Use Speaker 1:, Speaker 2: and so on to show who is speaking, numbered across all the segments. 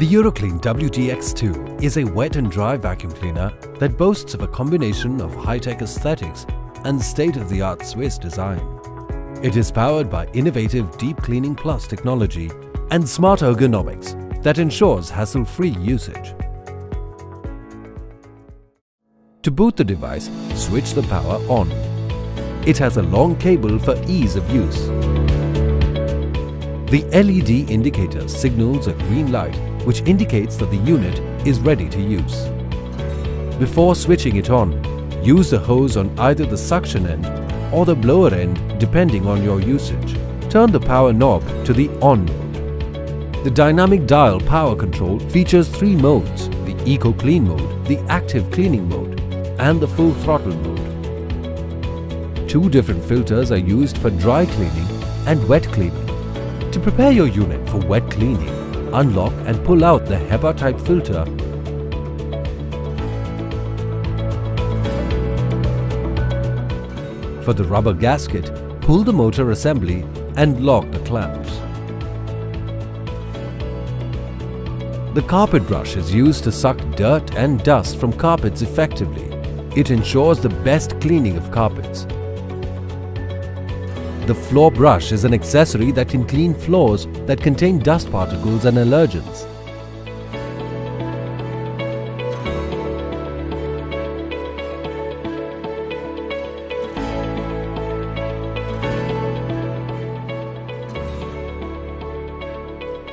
Speaker 1: The EuroClean WTX2 is a wet and dry vacuum cleaner that boasts of a combination of high-tech aesthetics and state-of-the-art Swiss design. It is powered by innovative Deep Cleaning Plus technology and smart ergonomics that ensures hassle-free usage. To boot the device, switch the power on. It has a long cable for ease of use. The LED indicator signals a green light which indicates that the unit is ready to use. Before switching it on, use the hose on either the suction end or the blower end depending on your usage. Turn the power knob to the on mode. The dynamic dial power control features 3 modes: the Eco Clean mode, the Active Cleaning mode and the Full Throttle mode. 2 different filters are used for dry cleaning and wet cleaning. To prepare your unit for wet cleaning, unlock and pull out the HEPA type filter. For the rubber gasket, pull the motor assembly and lock the clamps. The carpet brush is used to suck dirt and dust from carpets effectively. It ensures the best cleaning of carpets. The floor brush is an accessory that can clean floors that contain dust particles and allergens.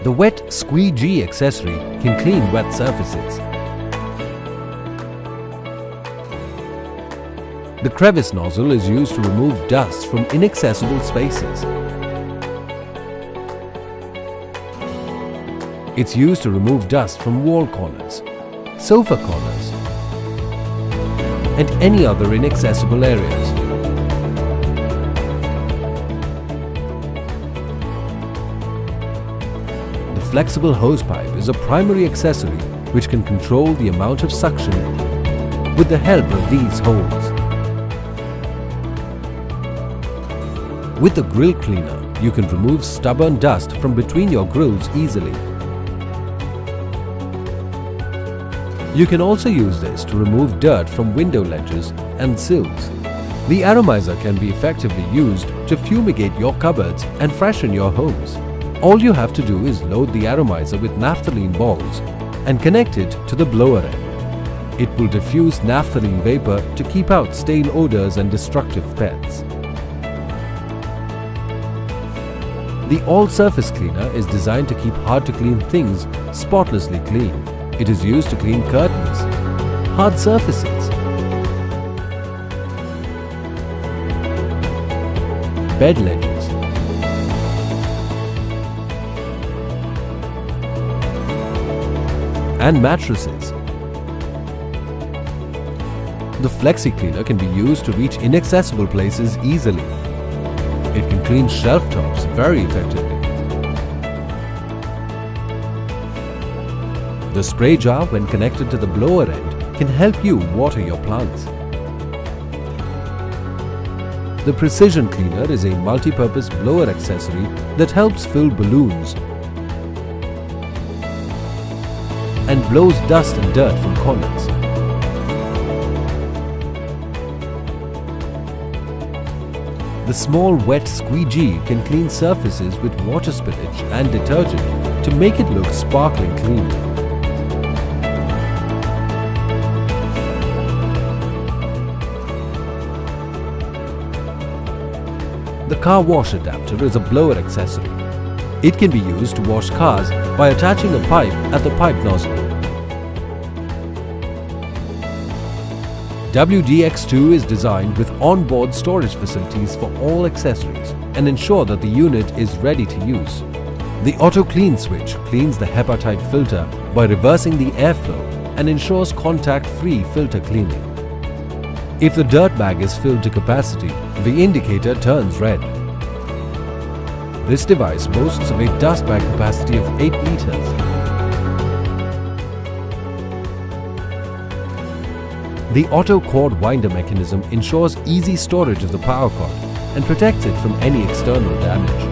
Speaker 1: The wet squeegee accessory can clean wet surfaces. The crevice nozzle is used to remove dust from inaccessible spaces. It's used to remove dust from wall corners, sofa corners, and any other inaccessible areas. The flexible hosepipe is a primary accessory which can control the amount of suction with the help of these holes. With the grill cleaner, you can remove stubborn dust from between your grills easily. You can also use this to remove dirt from window ledges and sills. The atomizer can be effectively used to fumigate your cupboards and freshen your homes. All you have to do is load the atomizer with naphthalene balls and connect it to the blower end. It will diffuse naphthalene vapor to keep out stale odors and destructive pets. The all-surface cleaner is designed to keep hard-to-clean things spotlessly clean. It is used to clean curtains, hard surfaces, bed ledges, and mattresses. The Flexi Cleaner can be used to reach inaccessible places easily. It can clean shelf tops very effectively. The spray jar, when connected to the blower end, can help you water your plants. The Precision Cleaner is a multi-purpose blower accessory that helps fill balloons and blows dust and dirt from corners. The small wet squeegee can clean surfaces with water spillage and detergent to make it look sparkling clean. The car wash adapter is a blower accessory. It can be used to wash cars by attaching a pipe at the pipe nozzle. WDX2 is designed with on-board storage facilities for all accessories and ensure that the unit is ready to use. The Auto Clean switch cleans the HEPA type filter by reversing the airflow and ensures contact-free filter cleaning. If the dirt bag is filled to capacity, the indicator turns red. This device boasts of a dust bag capacity of 8 liters. The auto cord winder mechanism ensures easy storage of the power cord and protects it from any external damage.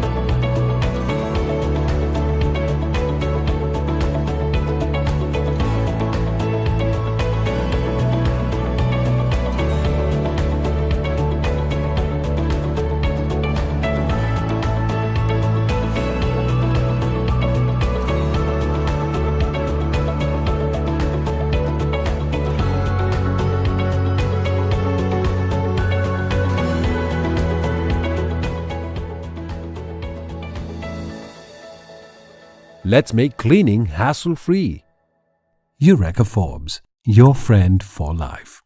Speaker 1: Let's make cleaning hassle-free.
Speaker 2: Eureka Forbes, your friend for life.